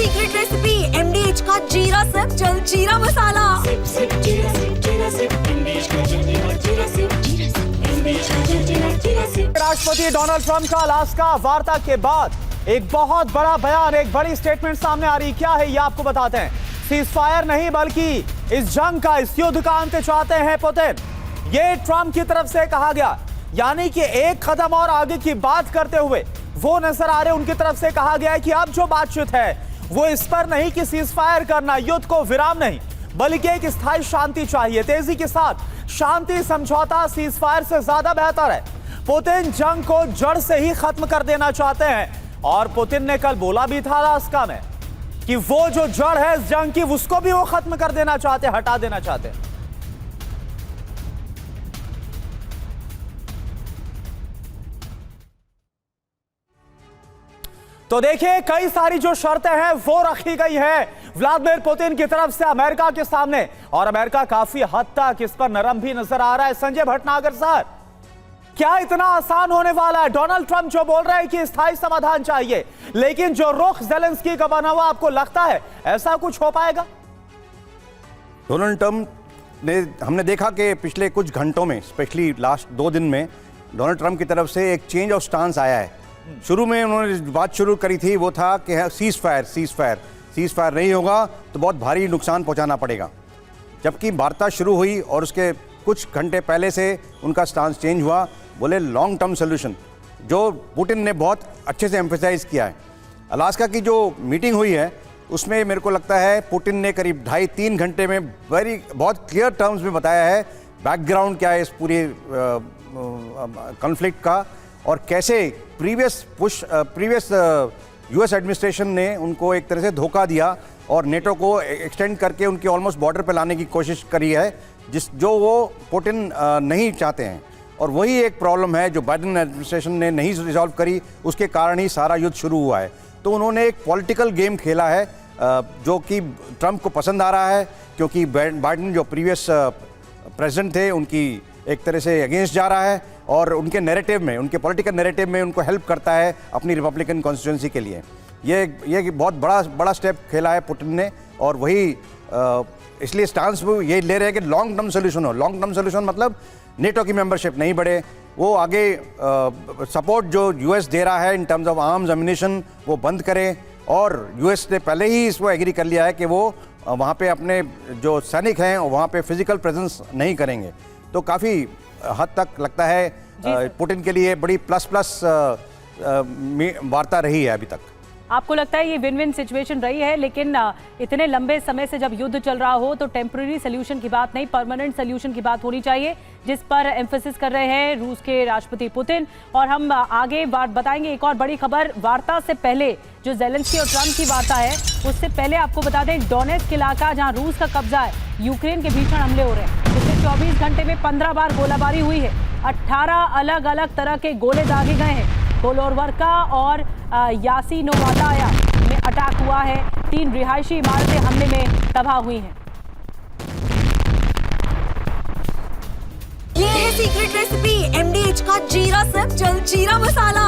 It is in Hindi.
सीक्रेट रेसिपी MDH का जीरा सिप जलजीरा मसाला। राष्ट्रपति डोनाल्ड ट्रंप का अलास्का वार्ता के बाद एक बहुत बड़ा बयान, एक बड़ी स्टेटमेंट सामने आ रही। क्या है ये आपको बताते हैं। सीज फायर नहीं बल्कि इस जंग का, इस युद्ध का अंत चाहते हैं पुतिन। ये ट्रंप की तरफ से कहा गया, यानी कि एक कदम और आगे की बात करते हुए वो नजर आ रहे। उनकी तरफ से कहा गया है कि अब जो बातचीत है वो इस पर नहीं कि सीज फायर करना, युद्ध को विराम नहीं, बल्कि एक स्थायी शांति चाहिए। तेजी के साथ शांति समझौता सीज फायर से ज्यादा बेहतर है। पुतिन जंग को जड़ से ही खत्म कर देना चाहते हैं। और पुतिन ने कल बोला भी था अलास्का में कि वो जो जड़ है इस जंग की, उसको भी वो खत्म कर देना चाहते, हटा देना चाहते हैं। तो देखिए, कई सारी जो शर्तें हैं वो रखी गई है व्लादिमीर पुतिन की तरफ से अमेरिका के सामने, और अमेरिका काफी हद तक इस पर नरम भी नजर आ रहा है। संजय भटनागर सर, क्या इतना आसान होने वाला है? डोनाल्ड ट्रंप जो बोल रहे हैं कि स्थायी समाधान चाहिए, लेकिन जो रुख ज़ेलेंस्की का बना हुआ, आपको लगता है ऐसा कुछ हो पाएगा? डोनाल्ड ट्रंप ने, हमने देखा कि पिछले कुछ घंटों में, स्पेशली लास्ट 2 दिन में, डोनाल्ड ट्रंप की तरफ से एक चेंज ऑफ स्टांस आया है। शुरू में उन्होंने बात शुरू करी थी, वो था कि सीज फायर नहीं होगा तो बहुत भारी नुकसान पहुंचाना पड़ेगा। जबकि वार्ता शुरू हुई और उसके कुछ घंटे पहले से उनका स्टांस चेंज हुआ, बोले लॉन्ग टर्म सोल्यूशन, जो पुतिन ने बहुत अच्छे से एम्फेसाइज किया है। अलास्का की जो मीटिंग हुई है उसमें मेरे को लगता है पुतिन ने करीब 2.5-3 घंटे में बहुत क्लियर टर्म्स में बताया है बैकग्राउंड क्या है इस पूरे कॉन्फ्लिक्ट का, और कैसे प्रीवियस यूएस एडमिनिस्ट्रेशन ने उनको एक तरह से धोखा दिया और नेटो को एक्सटेंड करके उनके ऑलमोस्ट बॉर्डर पे लाने की कोशिश करी है, जो वो पुतिन नहीं चाहते हैं। और वही एक प्रॉब्लम है जो बाइडेन एडमिनिस्ट्रेशन ने नहीं रिजॉल्व करी, उसके कारण ही सारा युद्ध शुरू हुआ है। तो उन्होंने एक पॉलिटिकल गेम खेला है जो कि ट्रंप को पसंद आ रहा है, क्योंकि बाइडेन जो प्रीवियस प्रेसिडेंट थे उनकी एक तरह से अगेंस्ट जा रहा है और उनके नैरेटिव में, उनके पॉलिटिकल नैरेटिव में उनको हेल्प करता है अपनी रिपब्लिकन कॉन्स्टिट्यूंसी के लिए। ये बहुत बड़ा स्टेप खेला है पुतिन ने, और वही इसलिए स्टांस वो ये ले रहे हैं कि लॉन्ग टर्म सोल्यूशन हो। लॉन्ग टर्म सोल्यूशन मतलब नेटो की मेंबरशिप नहीं बढ़े, वो आगे सपोर्ट जो यूएस दे रहा है in terms of arms ammunition वो बंद करे। और यूएस ने पहले ही इसको एग्री कर लिया है कि वो वहाँ पे अपने जो सैनिक हैं वहाँ पे फिजिकल प्रेजेंस नहीं करेंगे। तो काफ़ी हद तक लगता है पुतिन के लिए बड़ी प्लस वार्ता रही है अभी तक। आपको लगता है ये विन विन सिचुएशन रही है? लेकिन इतने लंबे समय से जब युद्ध चल रहा हो तो टेम्पररी सोल्यूशन की बात नहीं, परमानेंट सोल्यूशन की बात होनी चाहिए, जिस पर एम्फेसिस कर रहे हैं रूस के राष्ट्रपति पुतिन। और हम आगे बात बताएंगे। एक और बड़ी खबर, वार्ता से पहले जो ज़ेलेंस्की और ट्रंप की वार्ता है उससे पहले आपको बता दें, डोनेट्स्क इलाका जहाँ रूस का कब्जा है, यूक्रेन के भीषण हमले हो रहे हैं। पिछले 24 घंटे में 15 बार गोलाबारी हुई है, 18 अलग अलग तरह के गोले दागे गए हैं। कोलोरवर्का और यासीनोवाताया में अटैक हुआ है, 3 रिहायशी इमारतें हमले में तबाह हुई हैं। ये है सीक्रेट रेसिपी MDH का जीरा सिप जलजीरा मसाला।